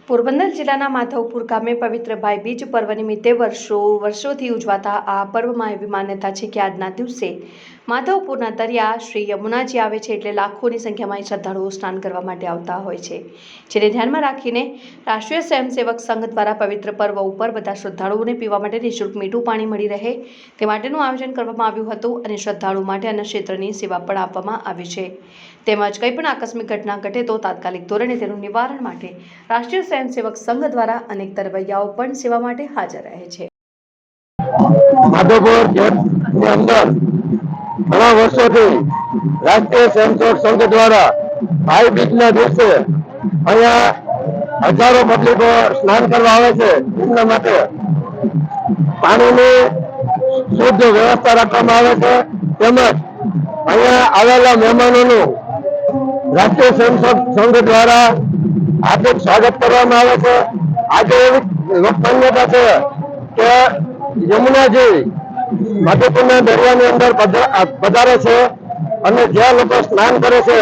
પોરબંદર જિલ્લાના માધવપુર ગામે પવિત્ર ભાઈ બીજ પર્વ નિમિત્તે વર્ષોથી ઉજવાતા આ પર્વમાં એવી માન્યતા છે કે આજના દિવસે માધવપુરના દરિયા શ્રી યમુનાજી આવે છે એટલે લાખોની સંખ્યામાં શ્રદ્ધાળુઓ સ્નાન કરવા માટે આવતા હોય છે, જેને ધ્યાનમાં રાખીને રાષ્ટ્રીય સ્વયંસેવક સંઘ દ્વારા પવિત્ર પર્વ ઉપર બધા શ્રદ્ધાળુઓને પીવા માટે નિઃશુલ્ક મીઠું પાણી મળી રહે તે માટેનું આયોજન કરવામાં આવ્યું હતું અને શ્રદ્ધાળુઓ માટે અન્ય ક્ષેત્રની સેવા પણ આપવામાં આવી છે. તેમજ કંઈ પણ આકસ્મિક ઘટના ઘટે તો તાત્કાલિક ધોરણે તેનું નિવારણ માટે રાષ્ટ્રીય સ્વયંસેવક સંઘ દ્વારા અનેક તરવૈયાઓ પણ સેવા માટે હાજર રહે છે. માધવપુર શહેરની અંદર ઘણા વર્ષોથી રાષ્ટ્રીય સ્વયંસેવક સંઘ દ્વારા ભાઈ બીજના દિવસે અહીંયા હજારો પબ્લિકો સ્નાન કરવા આવે છે. એમના માટે પાણીની શુદ્ધ વ્યવસ્થા રાખવામાં આવે છે. તેમજ અહીંયા આવેલા મહેમાનોનું રાષ્ટ્રીય સ્વયંસેવક સંઘ દ્વારા હાર્દિક સ્વાગત કરવામાં આવે છે. આજે એવી લોકમાન્યતા છે કે યમુનાજી માધવપુરના દરિયાની અંદર પધારે છે અને જે લોકો સ્નાન કરે છે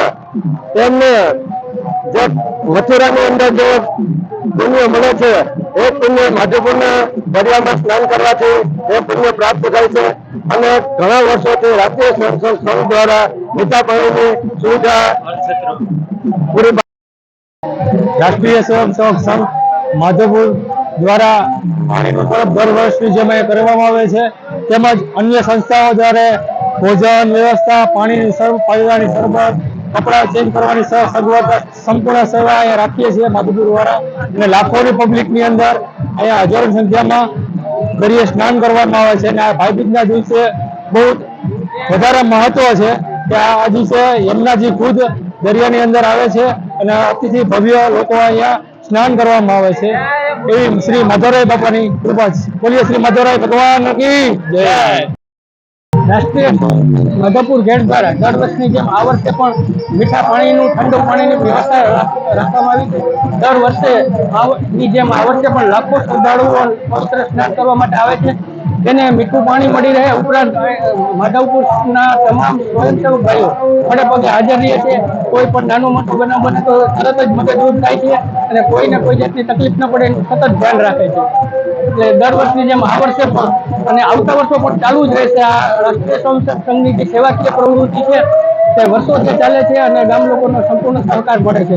તેમને જે મથુરાની અંદર જે પુણ્ય મળે છે એ પુણ્ય માધવપુરના દરિયામાં સ્નાન કરવાથી એ પુણ્ય પ્રાપ્ત થાય છે. અને ઘણા વર્ષોથી રાષ્ટ્રીય સ્વયંસેવક સંઘ દ્વારા મીઠા પાણીની સુવિધા પૂરી રાષ્ટ્રીય સ્વયંસેવક સંઘ માધવપુર દ્વારા પાણીનું પરબ દર વર્ષની જેમ કરવામાં આવે છે. તેમજ અન્ય સંસ્થાઓ દ્વારા ભોજન વ્યવસ્થા, પાણીની પીવાની શરબત, કપડાં ચેન્જ કરવાની સગવડ સંપૂર્ણ સેવા અહીંયા રાખીએ છીએ માધવપુર દ્વારા. અને લાખોની પબ્લિકની અંદર અહીંયા હજારો સંખ્યામાં દરિયે સ્નાન કરવામાં આવે છે. અને આ ભાઈબીજના દિવસે બહુ વધારે મહત્વ છે કે આ દિવસે યમુનાજી ખુદ દરિયાની અંદર આવે છે અને અતિથી ભવ્ય લોકો અહીંયા સ્નાન કરવામાં આવે છે. એવી શ્રી માધવરાય બાપાની કૃપા છે. બોલીએ શ્રી માધવરાય ભગવાન કી જય. રાષ્ટ્રીય માધવપુર ગેટ દ્વારા દર વર્ષની જેમ આ વર્ષે પણ મીઠા પાણીનું ઠંડુ પાણીની વ્યવસ્થા રાખવામાં આવી છે. દર વર્ષે જેમ આ વર્ષે પણ લાખો શ્રદ્ધાળુઓ પવિત્ર સ્નાન કરવા માટે આવે છે. તેને મીઠું પાણી મળી રહે ઉપરાંત માધવપુરના તમામ સ્વયંસેવક ભાઈઓ પડે પગે હાજર રહે છે. કોઈ પણ નાનું મોટું બનાવ બને તો તરત જ મદદરૂપ થાય છે અને કોઈને કોઈ જાતની તકલીફ ન પડે એનું સતત ધ્યાન રાખે છે. એટલે દર વર્ષની જેમ આ વર્ષે પણ અને આવતા વર્ષો પણ ચાલુ જ રહેશે. આ રાષ્ટ્રીય સ્વયંસેવક સંઘની જે સેવાકીય પ્રવૃત્તિ છે તે વર્ષોથી ચાલે છે અને ગામ લોકોનો સંપૂર્ણ સહકાર મળે છે.